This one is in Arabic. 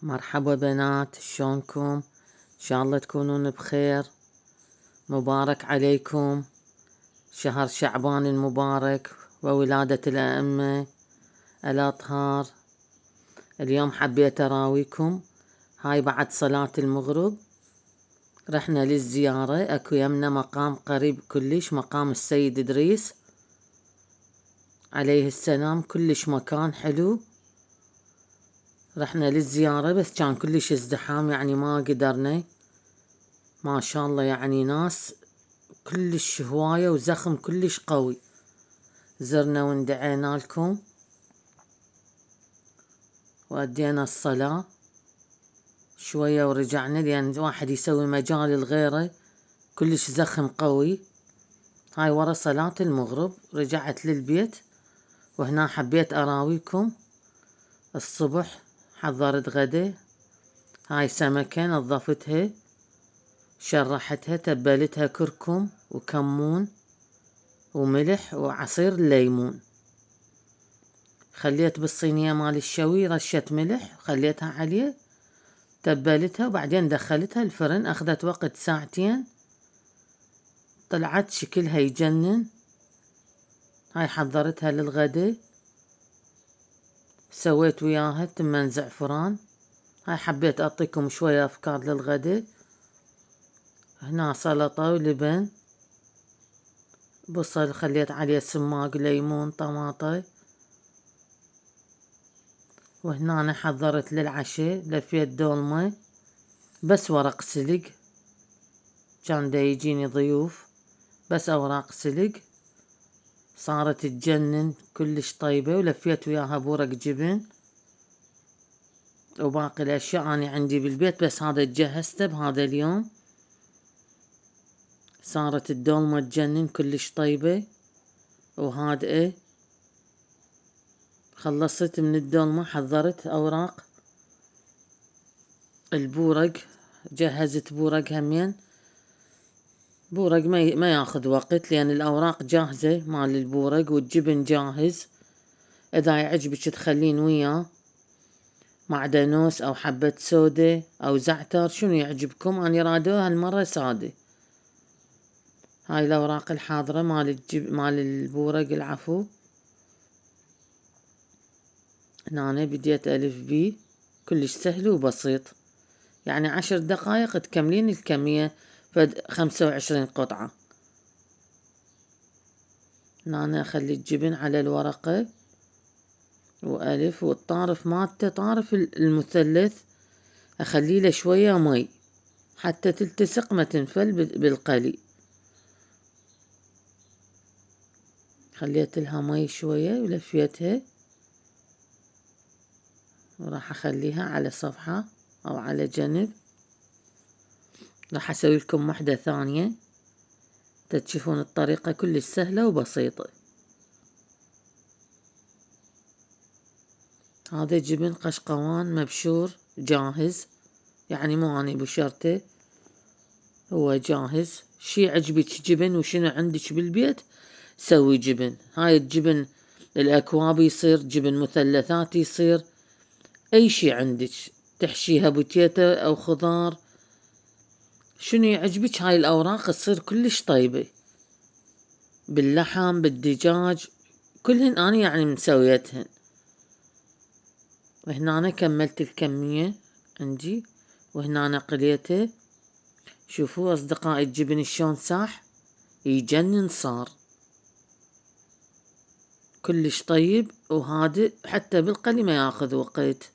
مرحبا بنات، شلونكم؟ ان شاء الله تكونون بخير. مبارك عليكم شهر شعبان المبارك وولادة الأئمة الأطهار. اليوم حبيت أراويكم هاي بعد صلاة المغرب رحنا للزيارة. اكو يمنا مقام قريب كلش، مقام السيد إدريس عليه السلام، كلش مكان حلو. رحنا للزيارة بس كان كلش ازدحام، يعني ما قدرنا. ما شاء الله يعني ناس كلش هواية وزخم كلش قوي. زرنا واندعينا لكم وأدينا الصلاة شوية ورجعنا، لأن واحد يسوي مجال لغيره كلش زخم قوي. هاي ورا صلاة المغرب رجعت للبيت، وهنا حبيت أراويكم الصبح حضرت غدا. هاي سمكة نظفتها، شرحتها، تبلتها كركم وكمون وملح وعصير الليمون. خليت بالصينية مال الشوي رشة ملح خليتها عليه، تبلتها وبعدين دخلتها الفرن. أخذت وقت ساعتين، طلعت شكلها يجنن. هاي حضرتها للغدا، سويت وياها تمن زعفران. هاي حبيت أعطيكم شوية أفكار للغدا. هنا سلطة ولبن، بصل خليت عليه سماق، ليمون، طماطة. وهنا أنا حضرت للعشاء، لفيت دولمة بس ورق سلق، كان دا يجيني ضيوف بس أوراق سلق، صارت تجنن كلش طيبة. ولفيت وياها بورق جبن وباقي الأشياء أنا عندي بالبيت، بس هذا جهزته بهذا اليوم. صارت الدولمة تجنن كلش طيبة وهادئة. خلصت من الدولمة حضرت أوراق البورق، جهزت بورق همين. بورق ما ياخذ وقت، لأن الأوراق جاهزة مال البورق والجبن جاهز. إذا يعجبك تخلين وياه معدنوس أو حبة سودة أو زعتر، شنو يعجبكم. أنا رادوها هالمرة سادة. هاي الأوراق الحاضرة مال البورق العفو. هنا أنا بديت ألف بيه، كلش سهل وبسيط، يعني 10 دقايق تكملين الكمية، فد 25 قطعة. هنا أنا أخلي الجبن على الورقة وألف، والطارف مالته طارف المثلث أخلي له شوية مي حتى تلتصق ما تنفل بالقلي. خليت لها مي شوية ولفيتها، وراح أخليها على صفحة أو على جنب. راح أسوي لكم وحدة ثانية تشوفون الطريقة كلش سهلة وبسيطة. هذا جبن قشقوان مبشور جاهز، يعني مو أنا بشرته، هو جاهز. شي عجبك جبن وشنو عندك بالبيت سوي جبن. هاي الجبن الأكواب يصير، جبن مثلثات يصير، أي شي عندك تحشيها بوتيتا أو خضار، شنو يعجبك. هاي الأوراق تصير كلش طيبة باللحم بالدجاج، كلهن أنا يعني مسويتهن. وهنا أنا كملت الكمية عندي، وهنا أنا قليته. شوفوا أصدقائي الجبن شلون ساح، يجنن، صار كلش طيب وهادئ، حتى بالقلي ما ياخذ وقت.